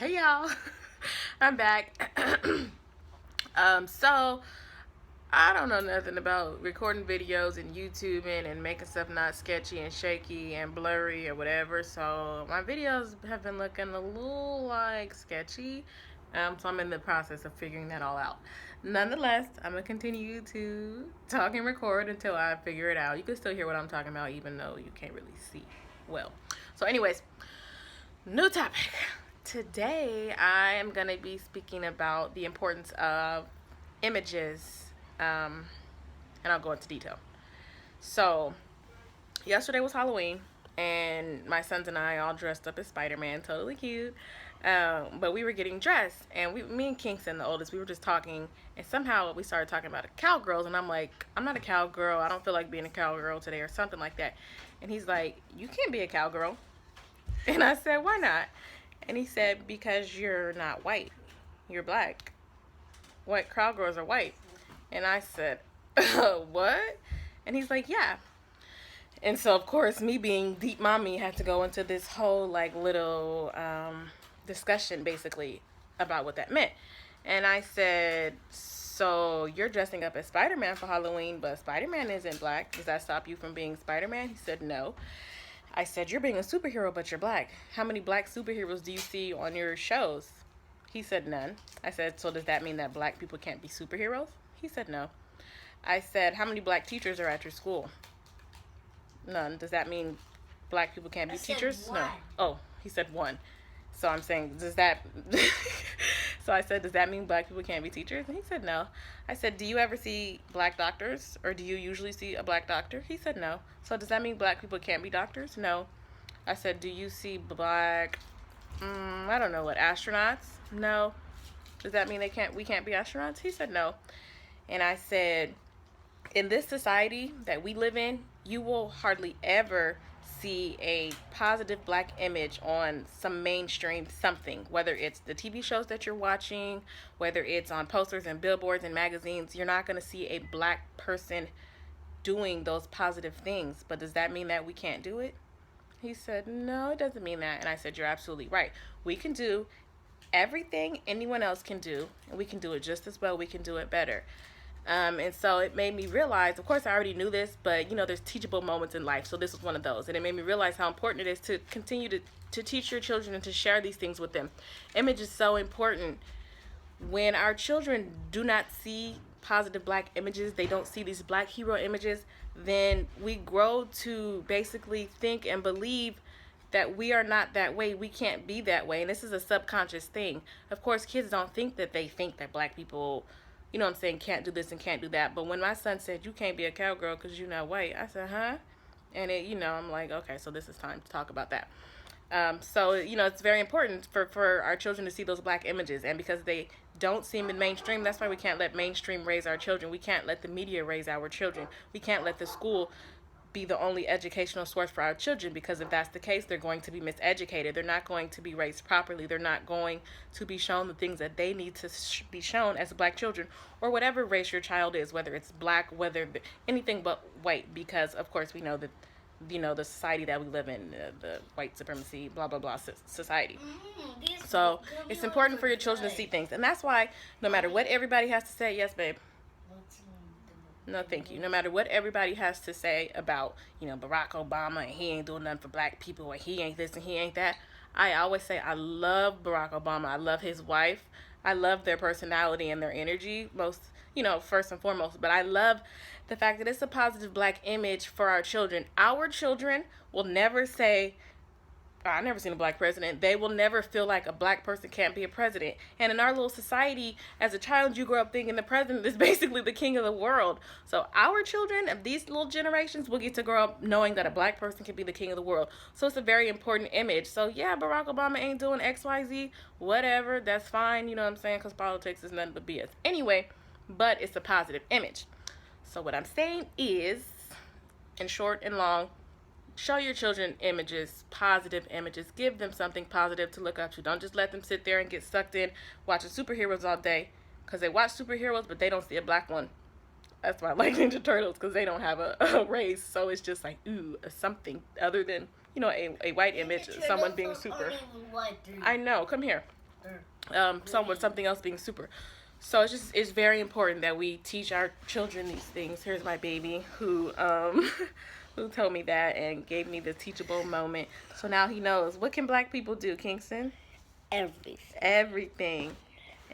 Hey y'all, I'm back. So I don't know nothing about recording videos and YouTubing and making stuff not sketchy and shaky and blurry or whatever. So my videos have been looking a little like sketchy. So I'm in the process of figuring that all out. Nonetheless, I'm gonna continue to talk and record until I figure it out. You can still hear what I'm talking about, even though you can't really see well. So, anyways. New topic. Today, I am going to be speaking about the importance of images, and I'll go into detail. So, yesterday was Halloween, and my sons and I all dressed up as Spider-Man, totally cute. But we were getting dressed, and me and Kingston, the oldest, we were just talking, and somehow we started talking about cowgirls, and I'm like, I'm not a cowgirl. I don't feel like being a cowgirl today, or something like that. And he's like, you can't be a cowgirl. And I said, why not? And he said, because you're not white. You're black. White cowgirls are white. And I said, what? And he's like, yeah. And so, of course, me being deep mommy had to go into this whole, like, little discussion, basically, about what that meant. And I said, so you're dressing up as Spider-Man for Halloween, but Spider-Man isn't black. Does that stop you from being Spider-Man? He said, no. I said, you're being a superhero, but you're black. How many black superheroes do you see on your shows? He said, none. I said, so does that mean that black people can't be superheroes? He said, no. I said, how many black teachers are at your school? None. Does that mean black people can't be teachers? No. Oh, he said one. So I'm saying, does that... So I said, does that mean black people can't be teachers? And he said, no. I said, do you ever see black doctors? Or do you usually see a black doctor? He said, no. So does that mean black people can't be doctors? No. I said, do you see black, I don't know what, astronauts? No. Does that mean we can't be astronauts? He said, no. And I said, in this society that we live in, you will hardly ever see a positive black image on some mainstream something, whether it's the TV shows that you're watching, whether it's on posters and billboards and magazines. You're not going to see a black person doing those positive things. But does that mean that we can't do it? He said, no, it doesn't mean that. And I said, you're absolutely right. We can do everything anyone else can do, and we can do it just as well. We can do it better. And so it made me realize, of course I already knew this, but there's teachable moments in life. So this was one of those. And it made me realize how important it is to continue to teach your children and to share these things with them. Image is so important. When our children do not see positive black images, they don't see these black hero images, then we grow to basically think and believe that we are not that way. We can't be that way. And this is a subconscious thing. Of course, kids don't think that they think that black people, can't do this and can't do that. But when my son said, you can't be a cowgirl because you're not white, I said, huh? And I'm like, okay, so this is time to talk about that. So it's very important for our children to see those black images. And because they don't seem in mainstream, that's why we can't let mainstream raise our children. We can't let the media raise our children. We can't let the school be the only educational source for our children, because if that's the case, they're going to be miseducated. They're not going to be raised properly. They're not going to be shown the things that they need to be shown as black children, or whatever race your child is, whether it's black, whether anything but white, because of course we know that the society that we live in, the white supremacy, blah blah blah society. So it's important for your children to see things, and that's why no matter what everybody has to say, yes babe, no, thank you. No matter what everybody has to say about, Barack Obama and he ain't doing nothing for black people, or he ain't this and he ain't that, I always say I love Barack Obama. I love his wife. I love their personality and their energy, first and foremost. But I love the fact that it's a positive black image for our children. Our children will never say, I've never seen a black president. They will never feel like a black person can't be a president. And in our little society, as a child, you grow up thinking the president is basically the king of the world. So our children of these little generations will get to grow up knowing that a black person can be the king of the world. So it's a very important image. So yeah, Barack Obama ain't doing XYZ, whatever, that's fine, you know what I'm saying, because politics is nothing but BS. Anyway, but it's a positive image. So what I'm saying is, in short and long, show your children images, positive images. Give them something positive to look up to. Don't just let them sit there and get sucked in watching superheroes all day, because they watch superheroes, but they don't see a black one. That's why I like Ninja Turtles, because they don't have a race. So it's just like, something other than, a white image, someone being super. I know. Come here. something else being super. So it's very important that we teach our children these things. Here's my baby who who told me that and gave me the teachable moment. So now he knows. What can black people do, Kingston? Everything. Everything.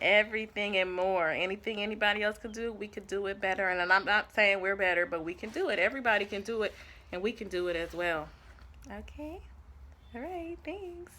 Everything and more. Anything anybody else could do, we could do it better. And I'm not saying we're better, but we can do it. Everybody can do it, and we can do it as well. Okay? All right. Thanks.